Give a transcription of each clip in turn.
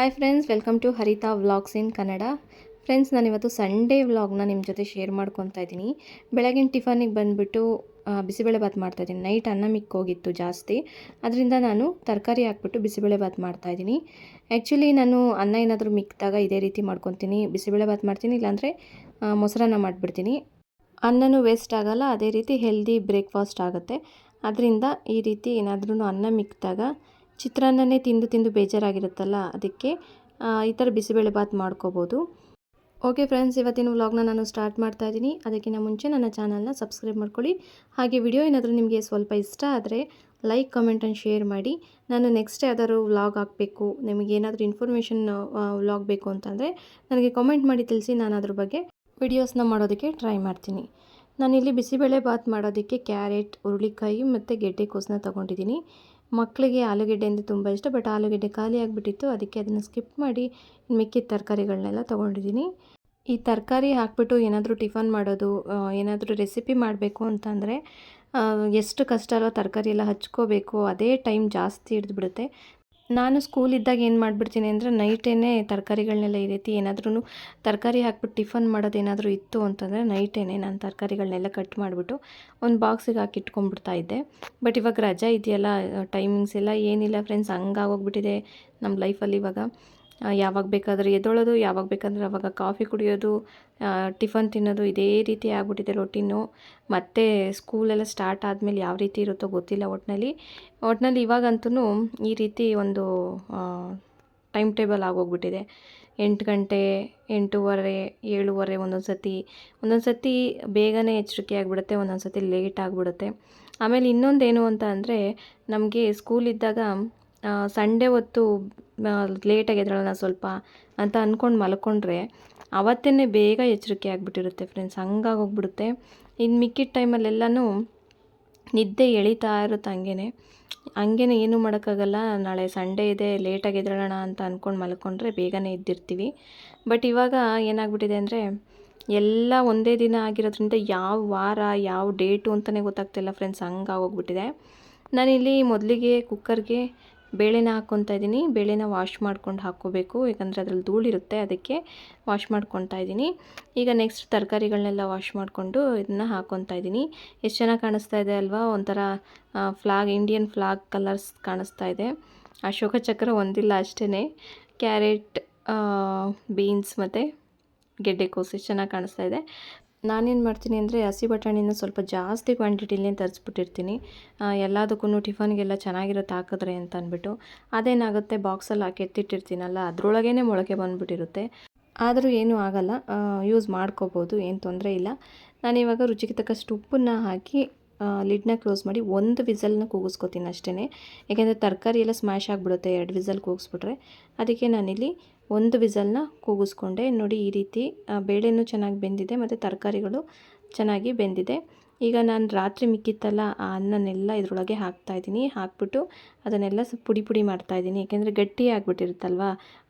Hi friends, welcome to Haritha vlogs in Kannada. Friends, ನಾನಿವತ್ತು Sunday ವ್ಲಾಗ್ನ ನಿಮ್ಮ ಜೊತೆ ಶೇರ್ ಮಾಡ್ಕೊತಾ ಇದ್ದೀನಿ. ಬೆಳಗಿನ ಟಿಫನಿಗೆ ಬಂದುಬಿಟ್ಟು ಬಿಸಿಬೇಳೆ ಬಾತ್ ಮಾಡ್ತಾಯಿದ್ದೀನಿ. ನೈಟ್ ಅನ್ನ ಮಿಕ್ಕೋಗಿತ್ತು ಜಾಸ್ತಿ, ಅದರಿಂದ ನಾನು ತರಕಾರಿ ಹಾಕ್ಬಿಟ್ಟು ಬಿಸಿಬೇಳೆ ಬಾತ್ ಮಾಡ್ತಾಯಿದ್ದೀನಿ. ಆ್ಯಕ್ಚುಲಿ ನಾನು ಅನ್ನ ಏನಾದರೂ ಮಿಕ್ಕಿದಾಗ ಇದೇ ರೀತಿ ಮಾಡ್ಕೊತೀನಿ. ಬಿಸಿಬೇಳೆ ಬಾತ್ ಮಾಡ್ತೀನಿ, ಇಲ್ಲಾಂದರೆ ಮೊಸರನ್ನ ಮಾಡಿಬಿಡ್ತೀನಿ. ಅನ್ನನೂ ವೇಸ್ಟ್ ಆಗೋಲ್ಲ, ಅದೇ ರೀತಿ ಹೆಲ್ದಿ ಬ್ರೇಕ್ಫಾಸ್ಟ್ ಆಗುತ್ತೆ. ಅದರಿಂದ ಈ ರೀತಿ ಏನಾದ್ರೂ ಅನ್ನ ಮಿಕ್ಕಿದಾಗ ಚಿತ್ರಾನ್ನನೇ ತಿಂದು ತಿಂದು ಬೇಜಾರಾಗಿರುತ್ತಲ್ಲ, ಅದಕ್ಕೆ ಈ ಥರ ಬಿಸಿಬೇಳೆ ಬಾತ್ ಮಾಡ್ಕೋಬೋದು. ಓಕೆ ಫ್ರೆಂಡ್ಸ್, ಇವತ್ತಿನ ವ್ಲಾಗ್ನ ನಾನು ಸ್ಟಾರ್ಟ್ ಮಾಡ್ತಾ ಇದ್ದೀನಿ. ಅದಕ್ಕಿಂತ ಮುಂಚೆ ನನ್ನ ಚಾನಲ್ನ ಸಬ್ಸ್ಕ್ರೈಬ್ ಮಾಡ್ಕೊಳ್ಳಿ. ಹಾಗೆ ವಿಡಿಯೋ ಏನಾದರೂ ನಿಮಗೆ ಸ್ವಲ್ಪ ಇಷ್ಟ ಆದರೆ ಲೈಕ್, ಕಮೆಂಟ್ ಆ್ಯಂಡ್ ಶೇರ್ ಮಾಡಿ. ನಾನು ನೆಕ್ಸ್ಟ್ ಯಾವ್ದಾದ್ರು ವ್ಲಾಗ್ ಹಾಕಬೇಕು, ನಿಮಗೇನಾದರೂ ಇನ್ಫಾರ್ಮೇಷನ್ ವ್ಲಾಗ್ ಬೇಕು ಅಂತಂದರೆ ನನಗೆ ಕಮೆಂಟ್ ಮಾಡಿ ತಿಳಿಸಿ. ನಾನು ಅದ್ರ ಬಗ್ಗೆ ವಿಡಿಯೋಸ್ನ ಮಾಡೋದಕ್ಕೆ ಟ್ರೈ ಮಾಡ್ತೀನಿ. ನಾನಿಲ್ಲಿ ಬಿಸಿಬೇಳೆ ಬಾತ್ ಮಾಡೋದಕ್ಕೆ ಕ್ಯಾರೆಟ್, ಹುರುಳಿಕಾಯಿ ಮತ್ತು ಗೆಡ್ಡೆಕೋಸನ್ನ ತೊಗೊಂಡಿದ್ದೀನಿ. ಮಕ್ಕಳಿಗೆ ಆಲೂಗೆಡ್ಡೆ ಅಂದರೆ ತುಂಬ ಇಷ್ಟ, ಬಟ್ ಆಲೂಗೆಡ್ಡೆ ಖಾಲಿ ಆಗಿಬಿಟ್ಟಿತ್ತು, ಅದಕ್ಕೆ ಅದನ್ನು ಸ್ಕಿಪ್ ಮಾಡಿ ಮಿಕ್ಕಿದ ತರಕಾರಿಗಳನ್ನೆಲ್ಲ ತೊಗೊಂಡಿದ್ದೀನಿ. ಈ ತರಕಾರಿ ಹಾಕ್ಬಿಟ್ಟು ಏನಾದರೂ ಟಿಫನ್ ಮಾಡೋದು, ಏನಾದರೂ ರೆಸಿಪಿ ಮಾಡಬೇಕು ಅಂತಂದರೆ ಎಷ್ಟು ಕಷ್ಟ ಅಲ್ವ. ತರಕಾರಿ ಎಲ್ಲ ಹಚ್ಕೋಬೇಕು, ಅದೇ ಟೈಮ್ ಜಾಸ್ತಿ ಹಿಡಿದ್ಬಿಡುತ್ತೆ. ನಾನು ಸ್ಕೂಲಿದ್ದಾಗ ಏನು ಮಾಡಿಬಿಡ್ತೀನಿ ಅಂದರೆ ನೈಟೇ ತರಕಾರಿಗಳನ್ನೆಲ್ಲ ಈ ರೀತಿ ಏನಾದ್ರೂ ತರಕಾರಿ ಹಾಕ್ಬಿಟ್ಟು ಟಿಫನ್ ಮಾಡೋದು ಏನಾದರೂ ಇತ್ತು ಅಂತಂದರೆ ನೈಟೇ ನಾನು ತರಕಾರಿಗಳನ್ನೆಲ್ಲ ಕಟ್ ಮಾಡಿಬಿಟ್ಟು ಒಂದು ಬಾಕ್ಸಿಗೆ ಹಾಕಿ ಇಟ್ಕೊಂಡ್ಬಿಡ್ತಾ ಇದ್ದೆ. ಬಟ್ ಇವಾಗ ರಜೆ ಇದೆಯಲ್ಲ, ಟೈಮಿಂಗ್ಸ್ ಎಲ್ಲ ಏನಿಲ್ಲ ಫ್ರೆಂಡ್ಸ್, ಹಂಗಾಗೋಗ್ಬಿಟ್ಟಿದೆ ನಮ್ಮ ಲೈಫಲ್ಲಿ. ಇವಾಗ ಯಾವಾಗ ಬೇಕಾದರೆ ಎದ್ದೊಳೋದು, ಯಾವಾಗ ಬೇಕಾದರೆ ಅವಾಗ ಕಾಫಿ ಕುಡಿಯೋದು, ಟಿಫನ್ ತಿನ್ನೋದು, ಇದೇ ರೀತಿ ಆಗ್ಬಿಟ್ಟಿದೆ ರೊಟೀನು. ಮತ್ತು ಸ್ಕೂಲೆಲ್ಲ ಸ್ಟಾರ್ಟ್ ಆದಮೇಲೆ ಯಾವ ರೀತಿ ಇರುತ್ತೋ ಗೊತ್ತಿಲ್ಲ. ಒಟ್ಟಿನಲ್ಲಿ ಇವಾಗಂತೂ ಈ ರೀತಿ ಒಂದು ಟೈಮ್ ಟೇಬಲ್ ಆಗೋಗ್ಬಿಟ್ಟಿದೆ. 8 ಗಂಟೆ, 8:30, 7:30 ಒಂದೊಂದು ಸತಿ ಬೇಗನೆ ಎಚ್ಚರಿಕೆ ಆಗಿಬಿಡುತ್ತೆ, ಒಂದೊಂದು ಸತಿ ಲೇಟ್ ಆಗಿಬಿಡುತ್ತೆ. ಆಮೇಲೆ ಇನ್ನೊಂದೇನು ಅಂತ ಅಂದರೆ, ನಮಗೆ ಸ್ಕೂಲಿದ್ದಾಗ ಸಂಡೇ ಹೊತ್ತು ಲೇಟಾಗಿ ಎದ್ದೇಳೋಣ ಸ್ವಲ್ಪ ಅಂತ ಅಂದ್ಕೊಂಡು ಮಲ್ಕೊಂಡ್ರೆ ಅವತ್ತೇ ಬೇಗ ಎಚ್ಚರಿಕೆ ಆಗಿಬಿಟ್ಟಿರುತ್ತೆ ಫ್ರೆಂಡ್ಸ್. ಹಂಗಾಗೋಗ್ಬಿಡುತ್ತೆ. ಇನ್ನು ಮಿಕ್ಕಿದ ಟೈಮಲ್ಲೆಲ್ಲನೂ ನಿದ್ದೆ ಎಳಿತಾ ಇರುತ್ತೆ ಹಂಗೇ ಏನೂ ಮಾಡೋಕ್ಕಾಗಲ್ಲ. ನಾಳೆ ಸಂಡೇ ಇದೆ, ಲೇಟಾಗಿ ಎದ್ದೇಳೋಣ ಅಂತ ಅಂದ್ಕೊಂಡು ಮಲ್ಕೊಂಡ್ರೆ ಬೇಗನೆ ಎದ್ದಿರ್ತೀವಿ. ಬಟ್ ಇವಾಗ ಏನಾಗ್ಬಿಟ್ಟಿದೆ ಅಂದರೆ ಎಲ್ಲ ಒಂದೇ ದಿನ ಆಗಿರೋದ್ರಿಂದ ಯಾವ ವಾರ ಯಾವ ಡೇಟು ಅಂತಲೇ ಗೊತ್ತಾಗ್ತಿಲ್ಲ ಫ್ರೆಂಡ್ಸ್, ಹಂಗಾಗೋಗ್ಬಿಟ್ಟಿದೆ. ನಾನಿಲ್ಲಿ ಮೊದಲಿಗೆ ಕುಕ್ಕರ್ಗೆ ಬೇಳೆನ ಹಾಕ್ಕೊತಾ ಇದ್ದೀನಿ. ಬೇಳೆನ ವಾಶ್ ಮಾಡ್ಕೊಂಡು ಹಾಕ್ಕೋಬೇಕು, ಯಾಕಂದರೆ ಅದರಲ್ಲಿ ಧೂಳಿರುತ್ತೆ, ಅದಕ್ಕೆ ವಾಶ್ ಮಾಡ್ಕೊತಾ ಇದ್ದೀನಿ. ಈಗ ನೆಕ್ಸ್ಟ್ ತರಕಾರಿಗಳನ್ನೆಲ್ಲ ವಾಶ್ ಮಾಡಿಕೊಂಡು ಇದನ್ನು ಹಾಕ್ಕೊತಾ ಇದ್ದೀನಿ. ಎಷ್ಟು ಚೆನ್ನಾಗಿ ಕಾಣಿಸ್ತಾ ಇದೆ ಅಲ್ವಾ, ಒಂಥರ ಫ್ಲಾಗ್, ಇಂಡಿಯನ್ ಫ್ಲಾಗ್ ಕಲರ್ಸ್ ಕಾಣಿಸ್ತಾ ಇದೆ. ಅಶೋಕ ಚಕ್ರ ಒಂದಿಲ್ಲ ಅಷ್ಟೇ. ಕ್ಯಾರೆಟ್, ಬೀನ್ಸ್ ಮತ್ತು ಗೆಡ್ಡೆಕೋಸು ಎಷ್ಟು ಚೆನ್ನಾಗಿ ಕಾಣಿಸ್ತಾ ಇದೆ. ನಾನೇನು ಮಾಡ್ತೀನಿ ಅಂದರೆ ಹಸಿ ಬಟಾಣಿನ ಸ್ವಲ್ಪ ಜಾಸ್ತಿ ಕ್ವಾಂಟಿಟಿಲೇ ತರಿಸ್ಬಿಟ್ಟಿರ್ತೀನಿ. ಎಲ್ಲದಕ್ಕೂ ಟಿಫನ್ಗೆಲ್ಲ ಚೆನ್ನಾಗಿರುತ್ತೆ ಹಾಕಿದ್ರೆ ಅಂತ ಅಂದ್ಬಿಟ್ಟು. ಅದೇನಾಗುತ್ತೆ, ಬಾಕ್ಸಲ್ಲಿ ಹಾಕಿ ಎತ್ತಿಟ್ಟಿರ್ತೀನಲ್ಲ, ಅದರೊಳಗೇ ಮೊಳಕೆ ಬಂದುಬಿಟ್ಟಿರುತ್ತೆ. ಆದರೂ ಏನೂ ಆಗಲ್ಲ, ಯೂಸ್ ಮಾಡ್ಕೋಬೋದು, ಏನು ತೊಂದರೆ ಇಲ್ಲ. ನಾನಿವಾಗ ರುಚಿಗೆ ತಕ್ಕಷ್ಟು ಉಪ್ಪನ್ನು ಹಾಕಿ ಲಿಡ್ನ ಕ್ಲೋಸ್ ಮಾಡಿ ಒಂದು ವಿಸಲ್ನ ಕೂಗಿಸ್ಕೊತೀನಿ ಅಷ್ಟೇ. ಯಾಕೆಂದರೆ ತರಕಾರಿ ಎಲ್ಲ ಸ್ಮ್ಯಾಶ್ ಆಗಿಬಿಡುತ್ತೆ 2 ವಿಸಲ್ ಕೂಗಿಸ್ಬಿಟ್ರೆ. ಅದಕ್ಕೆ ನಾನಿಲ್ಲಿ ಒಂದು ವಿಸಲ್ನ ಕೂಗಿಸ್ಕೊಂಡೆ. ನೋಡಿ, ಈ ರೀತಿ ಬೇಳೆನೂ ಚೆನ್ನಾಗಿ ಬೆಂದಿದೆ ಮತ್ತು ತರಕಾರಿಗಳು ಚೆನ್ನಾಗಿ ಬೆಂದಿದೆ. ಈಗ ನಾನು ರಾತ್ರಿ ಮಿಕ್ಕಿತ್ತಲ್ಲ ಆ ಅನ್ನನೆಲ್ಲ ಇದರೊಳಗೆ ಹಾಕ್ತಾಯಿದ್ದೀನಿ. ಹಾಕ್ಬಿಟ್ಟು ಅದನ್ನೆಲ್ಲ ಪುಡಿ ಪುಡಿ ಮಾಡ್ತಾಯಿದ್ದೀನಿ, ಯಾಕೆಂದರೆ ಗಟ್ಟಿ ಆಗಿಬಿಟ್ಟಿರುತ್ತಲ್ವ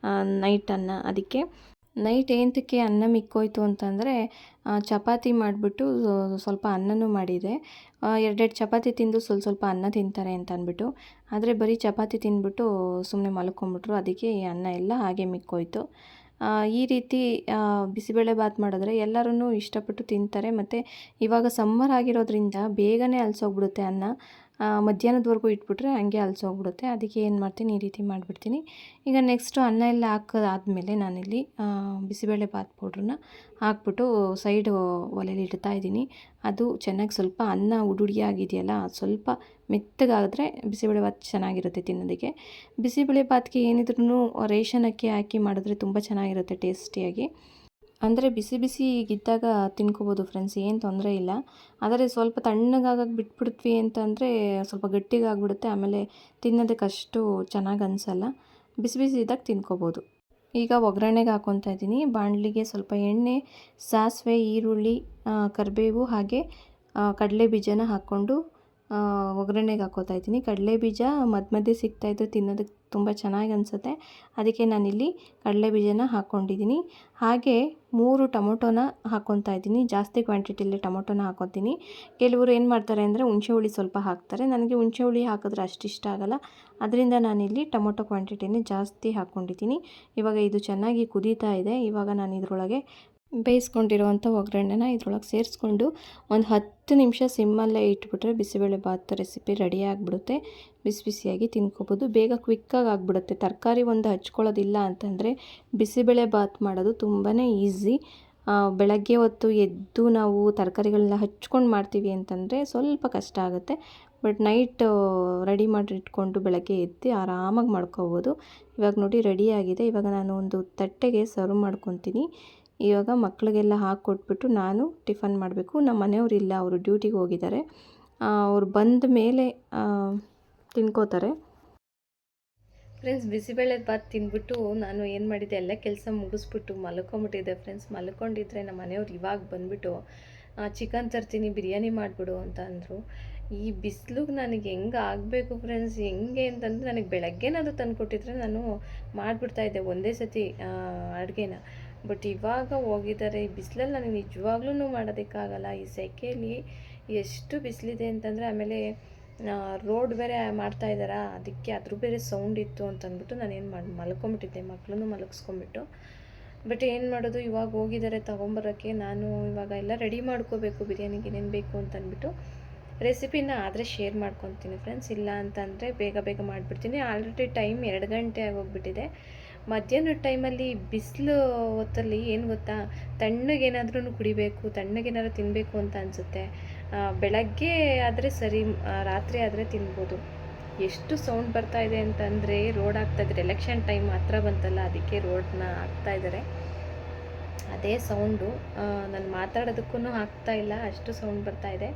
ನೈಟ್ ಅನ್ನ. ಅದಕ್ಕೆ ನೈಟ್ ಏನಕ್ಕೆ ಅನ್ನ ಮಿಕ್ಕೋಯ್ತು ಅಂತಂದರೆ ಚಪಾತಿ ಮಾಡಿಬಿಟ್ಟು ಸ್ವಲ್ಪ ಅನ್ನನೂ ಮಾಡಿದೆ. 2 ಚಪಾತಿ ತಿಂದು ಸ್ವಲ್ಪ ಅನ್ನ ತಿಂತಾರೆ ಅಂತ ಅಂದ್ಬಿಟ್ಟು, ಆದರೆ ಬರೀ ಚಪಾತಿ ತಿಂದ್ಬಿಟ್ಟು ಸುಮ್ಮನೆ ಮಲ್ಕೊಂಬಿಟ್ರು. ಅದಕ್ಕೆ ಈ ಅನ್ನ ಎಲ್ಲ ಹಾಗೆ ಮಿಕ್ಕೋಯ್ತು. ಈ ರೀತಿ ಬಿಸಿಬೇಳೆ ಬಾತ್ ಮಾಡಿದ್ರೆ ಎಲ್ಲರೂ ಇಷ್ಟಪಟ್ಟು ತಿಂತಾರೆ. ಮತ್ತು ಇವಾಗ ಸಮ್ಮರ್ ಆಗಿರೋದ್ರಿಂದ ಬೇಗನೆ ಅಲಸೋಗ್ಬಿಡುತ್ತೆ ಅನ್ನ. ಮಧ್ಯಾಹ್ನದವರೆಗೂ ಇಟ್ಬಿಟ್ರೆ ಹಂಗೆ ಅಲಸೋಗ್ಬಿಡುತ್ತೆ. ಅದಕ್ಕೆ ಏನು ಮಾಡ್ತೀನಿ, ಈ ರೀತಿ ಮಾಡಿಬಿಡ್ತೀನಿ. ಈಗ ನೆಕ್ಸ್ಟು ಅನ್ನ ಎಲ್ಲ ಹಾಕೋದಾದ್ಮೇಲೆ ನಾನಿಲ್ಲಿ ಬಿಸಿಬೇಳೆ ಬಾತ್ ಪೌಡ್ರನ್ನ ಹಾಕ್ಬಿಟ್ಟು ಸೈಡು ಒಲೆಯಲ್ಲಿ ಇಡ್ತಾಯಿದ್ದೀನಿ. ಅದು ಚೆನ್ನಾಗಿ ಸ್ವಲ್ಪ ಅನ್ನ ಉಡುಡಿಯಾಗಿದೆಯಲ್ಲ, ಸ್ವಲ್ಪ ಮೆತ್ತಗಾದರೆ ಬಿಸಿಬೇಳೆ ಬಾತ್ ಚೆನ್ನಾಗಿರುತ್ತೆ ತಿನ್ನೋದಕ್ಕೆ. ಬಿಸಿಬೇಳೆ ಬಾತ್ಗೆ ಏನಿದ್ರೂ ರೇಷನ್ ಅಕ್ಕಿ ಹಾಕಿ ಮಾಡಿದ್ರೆ ತುಂಬ ಚೆನ್ನಾಗಿರುತ್ತೆ ಟೇಸ್ಟಿಯಾಗಿ. ಅಂದರೆ ಬಿಸಿ ಬಿಸಿಗಿದ್ದಾಗ ತಿನ್ಕೋಬೋದು ಫ್ರೆಂಡ್ಸ್, ಏನು ತೊಂದರೆ ಇಲ್ಲ. ಆದರೆ ಸ್ವಲ್ಪ ತಣ್ಣಗಾಗಕ್ಕೆ ಬಿಟ್ಬಿಡ್ತೀವಿ ಅಂತಂದರೆ ಸ್ವಲ್ಪ ಗಟ್ಟಿಗಾಗ್ಬಿಡುತ್ತೆ, ಆಮೇಲೆ ತಿನ್ನೋದಕ್ಕೆ ಅಷ್ಟು ಚೆನ್ನಾಗಿ ಅನಿಸಲ್ಲ. ಬಿಸಿ ಬಿಸಿ ಇದ್ದಾಗ ತಿನ್ಕೋಬೋದು. ಈಗ ಒಗ್ಗರಣೆಗೆ ಹಾಕ್ಕೊತಾ ಇದ್ದೀನಿ. ಬಾಣಲಿಗೆ ಸ್ವಲ್ಪ ಎಣ್ಣೆ, ಸಾಸಿವೆ, ಈರುಳ್ಳಿ, ಕರಿಬೇವು ಹಾಗೆ ಕಡಲೆ ಬೀಜನ ಹಾಕ್ಕೊಂಡು ಒಗ್ಗರಣೆಗೆ ಹಾಕ್ಕೋತಾ ಇದ್ದೀನಿ. ಕಡಲೆ ಬೀಜ ಮಧ್ಯ ಮಧ್ಯೆ ಸಿಗ್ತಾಯಿದ್ದು ತಿನ್ನೋದಕ್ಕೆ ತುಂಬ ಚೆನ್ನಾಗಿ ಅನಿಸುತ್ತೆ. ಅದಕ್ಕೆ ನಾನಿಲ್ಲಿ ಕಡಲೆ ಬೀಜನ ಹಾಕ್ಕೊಂಡಿದ್ದೀನಿ. ಹಾಗೆ 3 ಟೊಮೊಟೊನ ಹಾಕ್ಕೊತಾ ಇದ್ದೀನಿ. ಜಾಸ್ತಿ ಕ್ವಾಂಟಿಟಿಯಲ್ಲಿ ಟೊಮೊಟೊನ ಹಾಕ್ಕೊತೀನಿ. ಕೆಲವರು ಏನು ಮಾಡ್ತಾರೆ ಅಂದರೆ ಹುಣಸೆ ಹುಳಿ ಸ್ವಲ್ಪ ಹಾಕ್ತಾರೆ. ನನಗೆ ಹುಣಸೆ ಹುಳಿ ಹಾಕಿದ್ರೆ ಅಷ್ಟು ಇಷ್ಟ ಆಗಲ್ಲ. ಅದರಿಂದ ನಾನಿಲ್ಲಿ ಟೊಮೊಟೊ ಕ್ವಾಂಟಿಟಿನೇ ಜಾಸ್ತಿ ಹಾಕ್ಕೊಂಡಿದ್ದೀನಿ. ಇವಾಗ ಇದು ಚೆನ್ನಾಗಿ ಕುದೀತಾ ಇದೆ. ಇವಾಗ ನಾನು ಇದರೊಳಗೆ ಬೇಯಿಸ್ಕೊಂಡಿರೋವಂಥ ಒಗ್ಗರಣೆನ ಇದ್ರೊಳಗೆ ಸೇರಿಸ್ಕೊಂಡು ಒಂದು 10 ನಿಮಿಷ ಸಿಮ್ಮಲ್ಲೇ ಇಟ್ಬಿಟ್ರೆ ಬಿಸಿಬೇಳೆ ಬಾತ್ ರೆಸಿಪಿ ರೆಡಿ ಆಗಿಬಿಡುತ್ತೆ. ಬಿಸಿ ಬಿಸಿಯಾಗಿ ತಿನ್ಕೋಬೋದು. ಬೇಗ ಕ್ವಿಕ್ಕಾಗಿ ಆಗಿಬಿಡುತ್ತೆ. ತರಕಾರಿ ಒಂದು ಹಚ್ಕೊಳ್ಳೋದಿಲ್ಲ ಅಂತಂದರೆ ಬಿಸಿಬೇಳೆ ಬಾತ್ ಮಾಡೋದು ತುಂಬಾ ಈಸಿ. ಬೆಳಗ್ಗೆ ಹೊತ್ತು ಎದ್ದು ನಾವು ತರಕಾರಿಗಳನ್ನ ಹಚ್ಕೊಂಡು ಮಾಡ್ತೀವಿ ಅಂತಂದರೆ ಸ್ವಲ್ಪ ಕಷ್ಟ ಆಗುತ್ತೆ. ಬಟ್ ನೈಟ್ ರೆಡಿ ಮಾಡಿ ಇಟ್ಕೊಂಡು ಬೆಳಗ್ಗೆ ಎದ್ದು ಆರಾಮಾಗಿ ಮಾಡ್ಕೋಬೋದು. ಇವಾಗ ನೋಡಿ ರೆಡಿಯಾಗಿದೆ. ಇವಾಗ ನಾನು ಒಂದು ತಟ್ಟೆಗೆ ಸರ್ವ್ ಮಾಡ್ಕೊತೀನಿ. ಇವಾಗ ಮಕ್ಕಳಿಗೆಲ್ಲ ಹಾಕ್ಕೊಟ್ಬಿಟ್ಟು ನಾನು ಟಿಫನ್ ಮಾಡಬೇಕು. ನಮ್ಮ ಮನೆಯವರಿಲ್ಲ, ಅವರು ಡ್ಯೂಟಿಗೆ ಹೋಗಿದ್ದಾರೆ. ಅವ್ರು ಬಂದ ಮೇಲೆ ತಿನ್ಕೋತಾರೆ. ಫ್ರೆಂಡ್ಸ್, ಬಿಸಿಬೇಳೆ ಬಾತ್ ತಿಂದ್ಬಿಟ್ಟು ನಾನು ಏನು ಮಾಡಿದ್ದೆ, ಎಲ್ಲ ಕೆಲಸ ಮುಗಿಸ್ಬಿಟ್ಟು ಮಲ್ಕೊಂಬಿಟ್ಟಿದ್ದೆ ಫ್ರೆಂಡ್ಸ್. ಮಲ್ಕೊಂಡಿದ್ರೆ ನಮ್ಮ ಮನೆಯವ್ರು ಇವಾಗ ಬಂದುಬಿಟ್ಟು ಚಿಕನ್ ತರ್ತೀನಿ, ಬಿರಿಯಾನಿ ಮಾಡಿಬಿಡು ಅಂತ ಅಂದರು. ಈ ಬಿಸಿಲಿಗೆ ನನಗೆ ಹೆಂಗೆ ಆಗಬೇಕು ಫ್ರೆಂಡ್ಸ್, ಹೆಂಗೆ ಅಂತಂದರೆ ನನಗೆ ಬೆಳಗ್ಗೆನಾದ್ರು ತಂದು ಕೊಟ್ಟಿದ್ರೆ ನಾನು ಮಾಡಿಬಿಡ್ತಾಯಿದ್ದೆ ಒಂದೇ ಸತಿ ಅಡುಗೆನ. ಬಟ್ ಇವಾಗ ಹೋಗಿದ್ದಾರೆ. ಈ ಬಿಸಿಲಲ್ಲಿ ನನಗೆ ನಿಜವಾಗ್ಲೂ ಮಾಡೋದಕ್ಕಾಗಲ್ಲ. ಈ ಸೆಕೆಯಲ್ಲಿ ಎಷ್ಟು ಬಿಸಿಲಿದೆ ಅಂತಂದರೆ, ಆಮೇಲೆ ರೋಡ್ ಬೇರೆ ಮಾಡ್ತಾಯಿದ್ದಾರಾ, ಅದಕ್ಕೆ ಅದ್ರ ಬೇರೆ ಸೌಂಡ್ ಇತ್ತು ಅಂತಂದ್ಬಿಟ್ಟು ನಾನೇನು ಮಲ್ಕೊಂಬಿಟ್ಟಿದ್ದೆ, ಮಕ್ಕಳನ್ನು ಮಲಗಿಸ್ಕೊಂಬಿಟ್ಟು. ಬಟ್ ಏನು ಮಾಡೋದು, ಇವಾಗ ಹೋಗಿದ್ದಾರೆ ತೊಗೊಂಬರೋಕ್ಕೆ. ನಾನು ಇವಾಗ ಎಲ್ಲ ರೆಡಿ ಮಾಡ್ಕೋಬೇಕು, ಬಿರಿಯಾನಿಗೆ ಏನೇನು ಬೇಕು ಅಂತಂದ್ಬಿಟ್ಟು. ರೆಸಿಪಿನ ಆದರೆ ಶೇರ್ ಮಾಡ್ಕೊತೀನಿ ಫ್ರೆಂಡ್ಸ್, ಇಲ್ಲ ಅಂತಂದರೆ ಬೇಗ ಬೇಗ ಮಾಡಿಬಿಡ್ತೀನಿ. ಆಲ್ರೆಡಿ ಟೈಮ್ 2 ಗಂಟೆ ಆಗೋಗ್ಬಿಟ್ಟಿದೆ. ಮಧ್ಯಾಹ್ನದ ಟೈಮಲ್ಲಿ ಬಿಸಿಲು ಹೊತ್ತಲ್ಲಿ ಏನು ಗೊತ್ತಾ, ತಣ್ಣಗೇನಾದ್ರೂ ಕುಡಿಬೇಕು, ತಣ್ಣಗೇನಾದ್ರು ತಿನ್ನಬೇಕು ಅಂತ ಅನಿಸುತ್ತೆ. ಬೆಳಗ್ಗೆ ಆದರೆ ಸರಿ, ರಾತ್ರಿ ಆದರೆ ತಿನ್ಬೋದು. ಎಷ್ಟು ಸೌಂಡ್ ಬರ್ತಾಯಿದೆ ಅಂತಂದರೆ, ರೋಡ್ ಆಗ್ತಾಯಿದ್ದಾರೆ. ಎಲೆಕ್ಷನ್ ಟೈಮ್ ಹತ್ರ ಬಂತಲ್ಲ, ಅದಕ್ಕೆ ರೋಡನ್ನ ಹಾಕ್ತಾಯಿದ್ದಾರೆ. ಅದೇ ಸೌಂಡು. ನಾನು ಮಾತಾಡೋದಕ್ಕೂ ಆಗ್ತಾಯಿಲ್ಲ, ಅಷ್ಟು ಸೌಂಡ್ ಬರ್ತಾಯಿದೆ.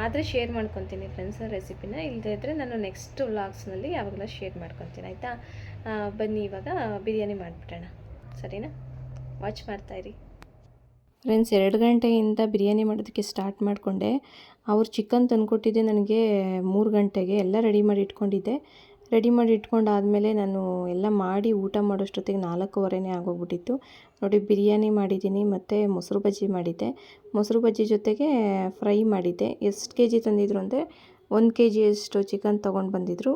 ಆದರೆ ಶೇರ್ ಮಾಡ್ಕೊತೀನಿ ಫ್ರೆಂಡ್ಸ್ ರೆಸಿಪಿನ. ಇಲ್ಲದೇ ಇದ್ದರೆ ನಾನು ನೆಕ್ಸ್ಟ್ ವ್ಲಾಗ್ಸ್ನಲ್ಲಿ ಯಾವಾಗಲೂ ಶೇರ್ ಮಾಡ್ಕೊತೀನಿ, ಆಯಿತಾ? ಬನ್ನಿ ಇವಾಗ ಬಿರಿಯಾನಿ ಮಾಡಿಬಿಡೋಣ, ಸರಿನಾ? Watch ಮಾಡ್ತಾಯಿರಿ friends. 2 ಗಂಟೆಯಿಂದ ಬಿರಿಯಾನಿ ಮಾಡೋದಕ್ಕೆ ಸ್ಟಾರ್ಟ್ ಮಾಡಿಕೊಂಡೆ. ಅವ್ರು ಚಿಕನ್ ತಂದುಕೊಟ್ಟಿದ್ದೆ ನನಗೆ 3 ಗಂಟೆಗೆ. ಎಲ್ಲ ರೆಡಿ ಮಾಡಿ ಇಟ್ಕೊಂಡಿದ್ದೆ. ರೆಡಿ ಮಾಡಿ ಇಟ್ಕೊಂಡಾದಮೇಲೆ ನಾನು ಎಲ್ಲ ಮಾಡಿ ಊಟ ಮಾಡೋಷ್ಟೊತ್ತಿಗೆ 4:15 ಆಗೋಗ್ಬಿಟ್ಟಿತ್ತು. ನೋಡಿ, ಬಿರಿಯಾನಿ ಮಾಡಿದ್ದೀನಿ ಮತ್ತು ಮೊಸರು ಬಜ್ಜಿ ಮಾಡಿದ್ದೆ. ಮೊಸರು ಬಜ್ಜಿ ಜೊತೆಗೆ ಫ್ರೈ ಮಾಡಿದ್ದೆ. ಎಷ್ಟು ಕೆ ಜಿ ತಂದಿದ್ರು ಅಂದರೆ 1 ಕೆ ಜಿಯಷ್ಟು ಚಿಕನ್ ತೊಗೊಂಡು ಬಂದಿದ್ದರು.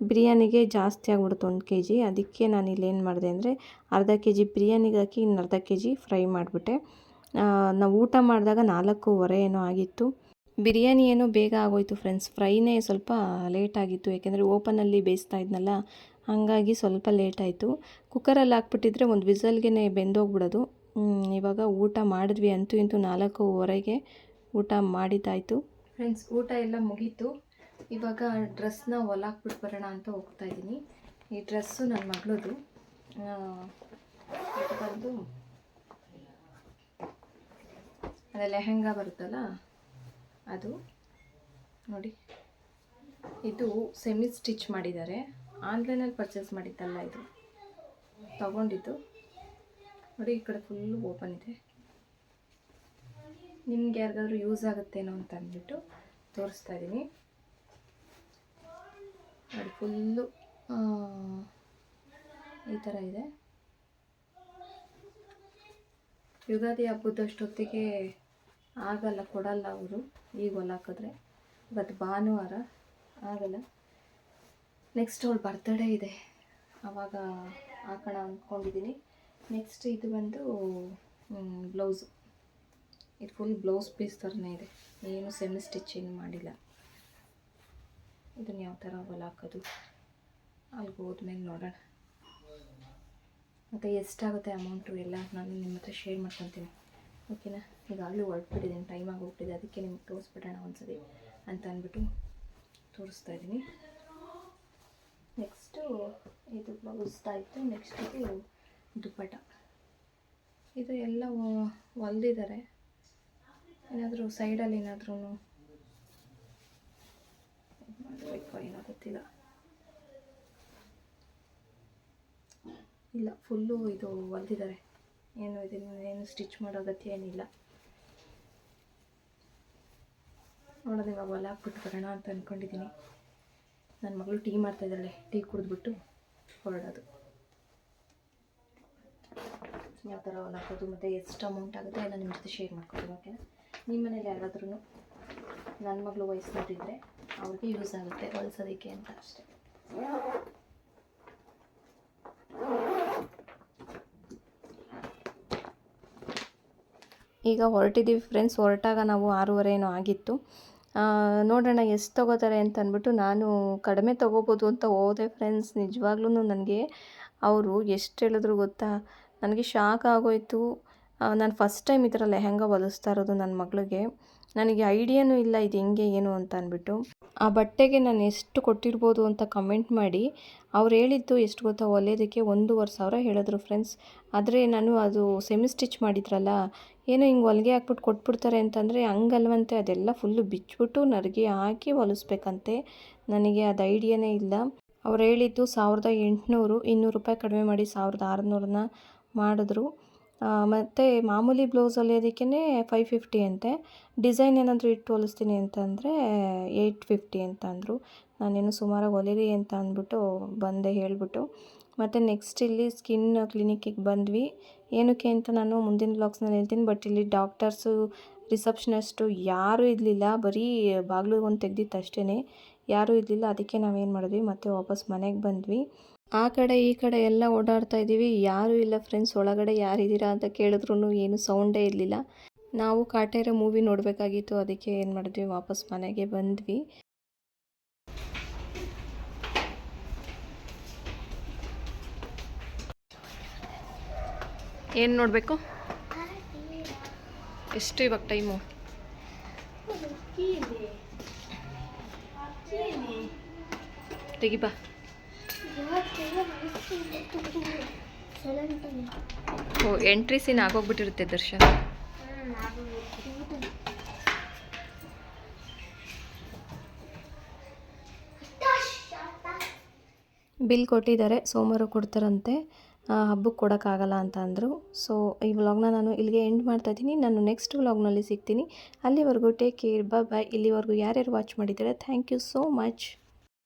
ಬಿರಿಯಾನಿಗೆ ಜಾಸ್ತಿ ಆಗ್ಬಿಡ್ತು 1 ಕೆ ಜಿ. ಅದಕ್ಕೆ ನಾನು ಇಲ್ಲೇನು ಮಾಡಿದೆ ಅಂದರೆ, ಅರ್ಧ ಕೆ ಜಿ ಬಿರಿಯಾನಿಗೆ ಹಾಕಿ ಇನ್ನು ಅರ್ಧ ಕೆ ಜಿ ಫ್ರೈ ಮಾಡಿಬಿಟ್ಟೆ. ನಾವು ಊಟ ಮಾಡಿದಾಗ 4:15 ಏನೋ ಆಗಿತ್ತು. ಬಿರಿಯಾನಿ ಏನೋ ಬೇಗ ಆಗೋಯ್ತು ಫ್ರೆಂಡ್ಸ್. ಫ್ರೈನೇ ಸ್ವಲ್ಪ ಲೇಟ್ ಆಗಿತ್ತು, ಯಾಕೆಂದರೆ ಓಪನಲ್ಲಿ ಬೇಯಿಸ್ತಾ ಇದ್ನಲ್ಲ, ಹಾಗಾಗಿ ಸ್ವಲ್ಪ ಲೇಟ್ ಆಯಿತು. ಕುಕ್ಕರಲ್ಲಿ ಹಾಕ್ಬಿಟ್ಟಿದ್ರೆ ಒಂದು ವಿಸಲ್ಗೆ ಬೆಂದೋಗ್ಬಿಡೋದು. ಇವಾಗ ಊಟ ಮಾಡಿದ್ವಿ, ಅಂತೂ ಇಂತೂ 4:15ಗೆ ಊಟ ಮಾಡಿದ್ದಾಯಿತು ಫ್ರೆಂಡ್ಸ್. ಊಟ ಎಲ್ಲ ಮುಗೀತು. ಇವಾಗ ಡ್ರೆಸ್ನ ಹೊಲಾಕ್ಬಿಟ್ಟು ಬರೋಣ ಅಂತ ಹೋಗ್ತಾ ಇದ್ದೀನಿ. ಈ ಡ್ರೆಸ್ಸು ನನ್ನ ಮಗಳದು. ಇದು ಬಂದು ಅದೇ ಲೆಹೆಂಗಾ ಬರುತ್ತಲ್ಲ ಅದು. ನೋಡಿ, ಇದು ಸೆಮಿ ಸ್ಟಿಚ್ ಮಾಡಿದ್ದಾರೆ. ಆನ್ಲೈನಲ್ಲಿ ಪರ್ಚೇಸ್ ಮಾಡಿದ್ದಲ್ಲ, ಇದು ತಗೊಂಡಿದ್ದು. ನೋಡಿ, ಈ ಕಡೆ ಫುಲ್ಲು ಓಪನ್ ಇದೆ. ನಿಮ್ಗೆ ಯಾರಿಗಾದ್ರೂ ಯೂಸ್ ಆಗುತ್ತೇನೋ ಅಂತ ಅಂದ್ಬಿಟ್ಟು ತೋರಿಸ್ತಾ ಇದ್ದೀನಿ. ನೋಡಿ, ಫುಲ್ಲು ಈ ಥರ ಇದೆ. ಯುಗಾದಿ ಹಬ್ಬದಷ್ಟೊತ್ತಿಗೆ ಆಗಲ್ಲ, ಕೊಡಲ್ಲ ಅವರು ಈಗ ಹೊಲಾಕಿದ್ರೆ. ಇವತ್ತು ಭಾನುವಾರ ಆಗಲ್ಲ. ನೆಕ್ಸ್ಟ್ ಅವಳು ಬರ್ತಡೇ ಇದೆ, ಆವಾಗ ಹಾಕೋಣ ಅಂದ್ಕೊಂಡಿದ್ದೀನಿ. ನೆಕ್ಸ್ಟ್ ಇದು ಬಂದು ಬ್ಲೌಸು. ಇದು ಫುಲ್ ಬ್ಲೌಸ್ ಪೀಸ್ ಥರನೇ ಇದೆ, ಏನು ಸೆಮಿ ಸ್ಟಿಚ್ ಏನು ಮಾಡಿಲ್ಲ. ಇದನ್ನು ಯಾವ ಥರ ಹೊಲಾಕೋದು ಅಲ್ಲಿಗೆ ಹೋದ್ಮೇಲೆ ನೋಡೋಣ. ಮತ್ತು ಎಷ್ಟಾಗುತ್ತೆ ಅಮೌಂಟು ಎಲ್ಲ ನಾನು ನಿಮ್ಮ ಹತ್ರ ಶೇರ್ ಮಾಡ್ಕೊತೀನಿ, ಓಕೆನಾ? ಈಗಾಗಲೇ ಹೊರಟ್ಬಿಟ್ಟಿದ್ದೀನಿ, ಟೈಮ್ ಆಗೋಗ್ಬಿಟ್ಟಿದೆ. ಅದಕ್ಕೆ ನಿಮ್ಗೆ ತೋರಿಸ್ಬಿಡೋಣ ಒಂದ್ಸರಿ ಅಂತ ಅಂದ್ಬಿಟ್ಟು ತೋರಿಸ್ತಾ ಇದ್ದೀನಿ. ನೆಕ್ಸ್ಟು ಇದು ಬ್ಲೌಸ್ದಾಯಿತು. ನೆಕ್ಸ್ಟ್ ಇದು ದುಪ್ಪಟ. ಇದು ಎಲ್ಲ ಹೊಲ್ದಿದ್ದಾರೆ. ಏನಾದರೂ ಸೈಡಲ್ಲಿ ಏನಾದ್ರೂ ಮಾಡಬೇಕು ಏನೋ ಗೊತ್ತಿಲ್ಲ. ಇಲ್ಲ, ಫುಲ್ಲು ಇದು ಹೊಲ್ದಿದ್ದಾರೆ. ಏನು ಸ್ಟಿಚ್ ಮಾಡೋ ಅಗತ್ಯ ಏನಿಲ್ಲ. ನೋಡೋದು ಇವಾಗ ಹೊಲ ಹಾಕ್ಬಿಟ್ಟು ಬರೋಣ ಅಂತ ಅಂದ್ಕೊಂಡಿದ್ದೀನಿ. ನನ್ನ ಮಗಳು ಟೀ ಮಾಡ್ತಾಯಿದ್ದಾಳೆ, ಟೀ ಕುಡಿದ್ಬಿಟ್ಟು ಹೊರಡೋದು. ಯಾವ ಥರ ಹೊಲ ಹಾಕೋದು ಮತ್ತು ಎಷ್ಟು ಅಮೌಂಟ್ ಆಗುತ್ತೆ ಎಲ್ಲ ನಿಮ್ಮ ಜೊತೆ ಶೇರ್ ಮಾಡ್ಕೊತೀನಿ. ಓಕೆನಾ? ನಿಮ್ಮ ಮನೇಲಿ ಯಾರಾದ್ರೂ ನನ್ನ ಮಗಳು ವಯಸ್ಸಿನವರಿದ್ದರೆ ಅವ್ರಿಗೆ ಯೂಸ್ ಆಗುತ್ತೆ ಹೊಲಿಸೋದಕ್ಕೆ ಅಂತ ಅಷ್ಟೇ. ಈಗ ಹೊರಟಿದ್ದೀವಿ ಫ್ರೆಂಡ್ಸ್. ಹೊರಟಾಗ ನಾವು 6:30 ಏನೋ ಆಗಿತ್ತು. ನೋಡೋಣ ಎಷ್ಟು ತೊಗೋತಾರೆ ಅಂತ ಅಂದ್ಬಿಟ್ಟು ನಾನು ಕಡಿಮೆ ತೊಗೋಬೋದು ಅಂತ ಹೋದೆ ಫ್ರೆಂಡ್ಸ್. ನಿಜವಾಗ್ಲೂ ನನಗೆ ಅವರು ಎಷ್ಟು ಹೇಳಿದ್ರು ಗೊತ್ತಾ, ನನಗೆ ಶಾಕ್ ಆಗೋಯಿತು. ನಾನು ಫಸ್ಟ್ ಟೈಮ್ ಈ ಥರ ಲೆಹೆಂಗಾ ಹೊಲಿಸ್ತಾ ಇರೋದು ನನ್ನ ಮಗಳಿಗೆ. ನನಗೆ ಐಡಿಯಾನೂ ಇಲ್ಲ ಇದು ಹೆಂಗೆ ಏನು ಅಂತ ಅಂದ್ಬಿಟ್ಟು. ಆ ಬಟ್ಟೆಗೆ ನಾನು ಎಷ್ಟು ಕೊಟ್ಟಿರ್ಬೋದು ಅಂತ ಕಮೆಂಟ್ ಮಾಡಿ. ಅವ್ರು ಹೇಳಿದ್ದು ಎಷ್ಟು ಗೊತ್ತಾ, ಹೊಲಿಯೋದಕ್ಕೆ 1,500 ಹೇಳಿದ್ರು ಫ್ರೆಂಡ್ಸ್. ಆದರೆ ನಾನು ಅದು ಸೆಮಿ ಸ್ಟಿಚ್ ಮಾಡಿದ್ರಲ್ಲ, ಏನೋ ಹಿಂಗೆ ಹೊಲಿಗೆ ಹಾಕ್ಬಿಟ್ಟು ಕೊಟ್ಬಿಡ್ತಾರೆ ಅಂತಂದರೆ ಹಂಗಲ್ವಂತೆ. ಅದೆಲ್ಲ ಫುಲ್ಲು ಬಿಚ್ಚಿಬಿಟ್ಟು ನರಿಗೆ ಹಾಕಿ ಹೊಲಿಸ್ಬೇಕಂತೆ. ನನಗೆ ಅದು ಐಡಿಯಾನೇ ಇಲ್ಲ. ಅವ್ರು ಹೇಳಿದ್ದು 1,800, 200 ರೂಪಾಯಿ ಕಡಿಮೆ ಮಾಡಿ 1,600ನ ಮಾಡಿದ್ರು. ಮತ್ತು ಮಾಮೂಲಿ ಬ್ಲೌಸ್ ಹೊಲಿಯೋದಕ್ಕೇ 550 ಅಂತೆ. ಡಿಸೈನ್ ಏನಾದರೂ ಇಟ್ಟು ಹೊಲಿಸ್ತೀನಿ ಅಂತಂದರೆ 850 ಅಂತ ಅಂದರು. ನಾನೇನು ಸುಮಾರಾಗಿ ಹೊಲಿರಿ ಅಂತ ಅಂದ್ಬಿಟ್ಟು ಬಂದೆ ಹೇಳಿಬಿಟ್ಟು. ಮತ್ತು ನೆಕ್ಸ್ಟ್ ಇಲ್ಲಿ ಸ್ಕಿನ್ ಕ್ಲಿನಿಕ್ಕಿಗೆ ಬಂದ್ವಿ. ಏನಕ್ಕೆ ಅಂತ ನಾನು ಮುಂದಿನ ವ್ಲಾಗ್ಸ್ನಲ್ಲಿ ಹೇಳ್ತೀನಿ. ಬಟ್ ಇಲ್ಲಿ ಡಾಕ್ಟರ್ಸು, ರಿಸೆಪ್ಷನಿಸ್ಟು ಯಾರೂ ಇರಲಿಲ್ಲ. ಬರೀ ಬಾಗಿಲು ಒಂದು ತೆಗ್ದಿತ್ತು ಅಷ್ಟೇ, ಯಾರೂ ಇರಲಿಲ್ಲ. ಅದಕ್ಕೆ ನಾವೇನು ಮಾಡಿದ್ವಿ, ಮತ್ತೆ ವಾಪಸ್ ಮನೆಗೆ ಬಂದ್ವಿ. ಆ ಕಡೆ ಈ ಕಡೆ ಎಲ್ಲ ಓಡಾಡ್ತಾ ಇದ್ದೀವಿ, ಯಾರೂ ಇಲ್ಲ ಫ್ರೆಂಡ್ಸ್. ಒಳಗಡೆ ಯಾರಿದ್ದೀರಾ ಅಂತ ಕೇಳಿದ್ರು ಏನು ಸೌಂಡೇ ಇರಲಿಲ್ಲ. ನಾವು ಕಾಟೇರ ಮೂವಿ ನೋಡಬೇಕಾಗಿತ್ತು, ಅದಕ್ಕೆ ಏನು ಮಾಡಿದ್ವಿ, ವಾಪಸ್ ಮನೆಗೆ ಬಂದ್ವಿ. ಏನು ನೋಡಬೇಕು? ಎಷ್ಟು ಇವಾಗ ಟೈಮು? ತೆಗಿಬಾ. ಓ, ಎಂಟ್ರಿ ಸೀನ್ ಆಗೋಗ್ಬಿಟ್ಟಿರುತ್ತೆ ದರ್ಶನ್. ಬಿಲ್ ಕೊಟ್ಟಿದ್ದಾರೆ, ಸೋಮವಾರ ಕೊಡ್ತಾರಂತೆ. ಹಬ್ಬಕ್ಕೆ ಕೊಡೋಕ್ಕಾಗಲ್ಲ ಅಂತ ಅಂದರು. ಸೊ ಈ ವ್ಲಾಗ್ನ ನಾನು ಇಲ್ಲಿಗೆ ಎಂಡ್ ಮಾಡ್ತಾಯಿದ್ದೀನಿ. ನಾನು ನೆಕ್ಸ್ಟ್ ವ್ಲಾಗ್ನಲ್ಲಿ ಸಿಗ್ತೀನಿ. ಅಲ್ಲಿವರೆಗೂ ಟೇಕ್ ಕೇರ್, ಬಾಯ್. ಇಲ್ಲಿವರೆಗೂ ಯಾರ್ಯಾರು ವಾಚ್ ಮಾಡಿದ್ದಾರೆ, ಥ್ಯಾಂಕ್ ಯು ಸೋ ಮಚ್.